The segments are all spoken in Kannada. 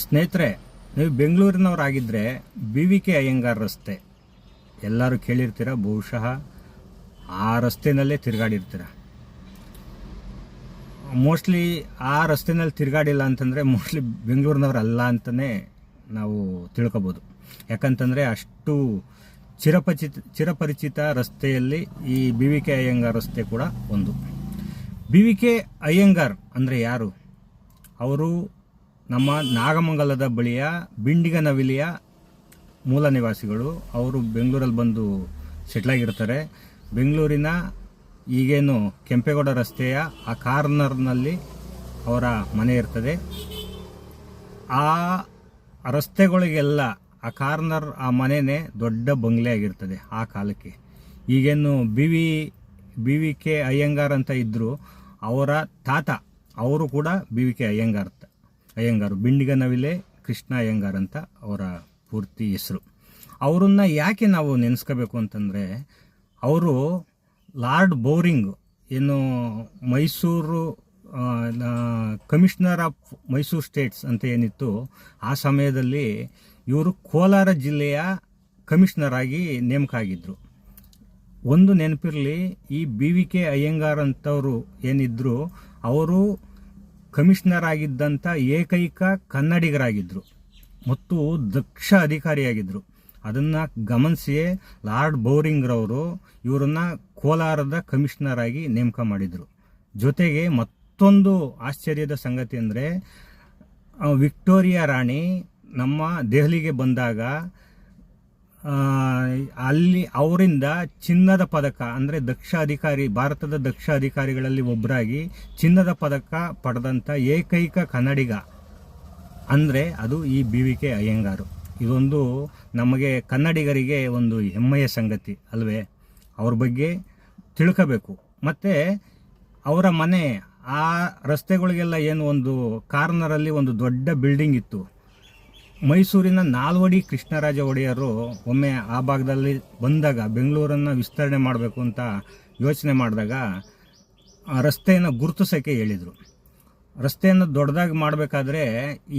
ಸ್ನೇಹಿತರೆ, ನೀವು ಬೆಂಗಳೂರಿನವರಾಗಿದ್ದರೆ BVK ಅಯ್ಯಂಗಾರ್ ರಸ್ತೆ ಎಲ್ಲರೂ ಕೇಳಿರ್ತೀರ. ಬಹುಶಃ ಆ ರಸ್ತೆಯಲ್ಲೇ ತಿರುಗಾಡಿರ್ತೀರ. ಮೋಸ್ಟ್ಲಿ ಆ ರಸ್ತೆಯಲ್ಲಿ ತಿರುಗಾಡಿಲ್ಲ ಅಂತಂದರೆ ಮೋಸ್ಟ್ಲಿ ಬೆಂಗಳೂರಿನವರಲ್ಲ ಅಂತಲೇ ನಾವು ತಿಳ್ಕೊಬೋದು. ಯಾಕಂತಂದರೆ ಅಷ್ಟು ಚಿರಪರಿಚಿತ ರಸ್ತೆಯಲ್ಲಿ ಈ BVK ಅಯ್ಯಂಗಾರ್ ರಸ್ತೆ ಕೂಡ ಒಂದು. BVK ಅಯ್ಯಂಗಾರ್ ಅಂದರೆ ಯಾರು? ಅವರು ನಮ್ಮ ನಾಗಮಂಗಲದ ಬಳಿಯ ಬಿಂಡಿಗನವಿಲಿಯ ಮೂಲ ನಿವಾಸಿಗಳು. ಅವರು ಬೆಂಗಳೂರಲ್ಲಿ ಬಂದು ಸೆಟ್ಲಾಗಿರ್ತಾರೆ. ಬೆಂಗಳೂರಿನ ಈಗೇನು ಕೆಂಪೇಗೌಡ ರಸ್ತೆಯ ಆ ಕಾರ್ನರ್ನಲ್ಲಿ ಅವರ ಮನೆ ಇರ್ತದೆ. ಆ ರಸ್ತೆಗಳಿಗೆಲ್ಲ ಆ ಕಾರ್ನರ್ ಆ ಮನೆಯೇ ದೊಡ್ಡ ಬಂಗ್ಲೆ ಆಗಿರ್ತದೆ ಆ ಕಾಲಕ್ಕೆ. ಈಗೇನು BVK ಅಯ್ಯಂಗಾರ್ ಅಂತ ಇದ್ದರು, ಅವರ ತಾತ ಅವರು ಕೂಡ BVK ಅಯ್ಯಂಗಾರು, ಬಿಂಡಿಗನವಿಲೆ ಕೃಷ್ಣ ಅಯ್ಯಂಗಾರ್ ಅಂತ ಅವರ ಪೂರ್ತಿ ಹೆಸರು. ಅವರನ್ನು ಯಾಕೆ ನಾವು ನೆನೆಸ್ಕೋಬೇಕು ಅಂತಂದರೆ, ಅವರು ಲಾರ್ಡ್ ಬೋರಿಂಗ್ ಏನು Mysuru commissioner of Mysuru States ಅಂತ ಏನಿತ್ತು, ಆ ಸಮಯದಲ್ಲಿ ಇವರು ಕೋಲಾರ ಜಿಲ್ಲೆಯ ಕಮಿಷನರ್ ಆಗಿ ನೇಮಕ ಆಗಿದ್ದರು. ಒಂದು ನೆನಪಿರಲಿ, ಈ BVK ಅಯ್ಯಂಗಾರ್ ಅಂತವರು ಏನಿದ್ರು, ಅವರು ಕಮಿಷನರ್ ಆಗಿದ್ದಂಥ ಏಕೈಕ ಕನ್ನಡಿಗರಾಗಿದ್ದರು ಮತ್ತು ದಕ್ಷ ಅಧಿಕಾರಿಯಾಗಿದ್ದರು. ಅದನ್ನು ಗಮನಿಸಿಯೇ ಲಾರ್ಡ್ ಬೋರಿಂಗ್ರವರು ಇವರನ್ನು ಕೋಲಾರದ ಕಮಿಷನರ್ ಆಗಿ ನೇಮಕ ಮಾಡಿದರು. ಜೊತೆಗೆ ಮತ್ತೊಂದು ಆಶ್ಚರ್ಯದ ಸಂಗತಿ ಅಂದರೆ, ವಿಕ್ಟೋರಿಯಾ ರಾಣಿ ನಮ್ಮ ದೆಹಲಿಗೆ ಬಂದಾಗ ಅಲ್ಲಿ ಅವರಿಂದ ಚಿನ್ನದ ಪದಕ, ಅಂದರೆ ದಕ್ಷ ಅಧಿಕಾರಿ, ಭಾರತದ ದಕ್ಷ ಅಧಿಕಾರಿಗಳಲ್ಲಿ ಒಬ್ಬರಾಗಿ ಚಿನ್ನದ ಪದಕ ಪಡೆದಂಥ ಏಕೈಕ ಕನ್ನಡಿಗ ಅಂದರೆ ಅದು ಈ BVK ಅಯ್ಯಂಗಾರು. ಇದೊಂದು ನಮಗೆ ಕನ್ನಡಿಗರಿಗೆ ಒಂದು ಹೆಮ್ಮೆಯ ಸಂಗತಿ ಅಲ್ವೇ? ಅವ್ರ ಬಗ್ಗೆ ತಿಳ್ಕೋಬೇಕು. ಮತ್ತು ಅವರ ಮನೆ ಆ ರಸ್ತೆಗಳಿಗೆಲ್ಲ ಏನು ಒಂದು ಕಾರ್ನರಲ್ಲಿ ಒಂದು ದೊಡ್ಡ ಬಿಲ್ಡಿಂಗ್ ಇತ್ತು. ಮೈಸೂರಿನ ನಾಲ್ವಡಿ ಕೃಷ್ಣರಾಜ ಒಡೆಯರು ಒಮ್ಮೆ ಆ ಭಾಗದಲ್ಲಿ ಬಂದಾಗ ಬೆಂಗಳೂರನ್ನು ವಿಸ್ತರಣೆ ಮಾಡಬೇಕು ಅಂತ ಯೋಚನೆ ಮಾಡಿದಾಗ ರಸ್ತೆಯನ್ನು ಗುರುತಿಸೋಕ್ಕೆ ಹೇಳಿದರು. ರಸ್ತೆಯನ್ನು ದೊಡ್ಡದಾಗಿ ಮಾಡಬೇಕಾದ್ರೆ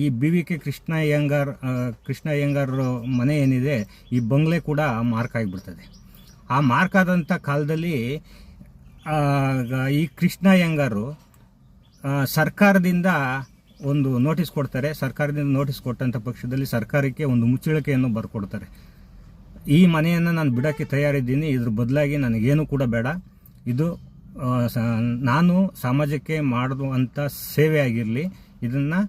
ಈ BVK ಕೃಷ್ಣ ಅಯ್ಯಂಗಾರ್ ಮನೆ ಏನಿದೆ, ಈ ಬಂಗ್ಲೆ ಕೂಡ ಮಾರ್ಕ್ ಆಗಿಬಿಡ್ತದೆ. ಆ ಮಾರ್ಕ್ ಆದಂಥ ಕಾಲದಲ್ಲಿ ಈ ಕೃಷ್ಣ ಅಯ್ಯಂಗಾರು ಸರ್ಕಾರದಿಂದ ಒಂದು ನೋಟಿಸ್ ಕೊಡ್ತಾರೆ. ಸರ್ಕಾರದಿಂದ ನೋಟಿಸ್ ಕೊಟ್ಟಂಥ ಪಕ್ಷದಲ್ಲಿ ಸರ್ಕಾರಕ್ಕೆ ಒಂದು ಮುಚ್ಚಳಿಕೆಯನ್ನು ಬರ್ಕೊಡ್ತಾರೆ. ಈ ಮನೆಯನ್ನು ನಾನು ಬಿಡೋಕ್ಕೆ ತಯಾರಿದ್ದೀನಿ, ಇದ್ರ ಬದಲಾಗಿ ನನಗೇನು ಕೂಡ ಬೇಡ, ಇದು ನಾನು ಸಮಾಜಕ್ಕೆ ಮಾಡುವಂಥ ಸೇವೆ ಆಗಿರಲಿ, ಇದನ್ನು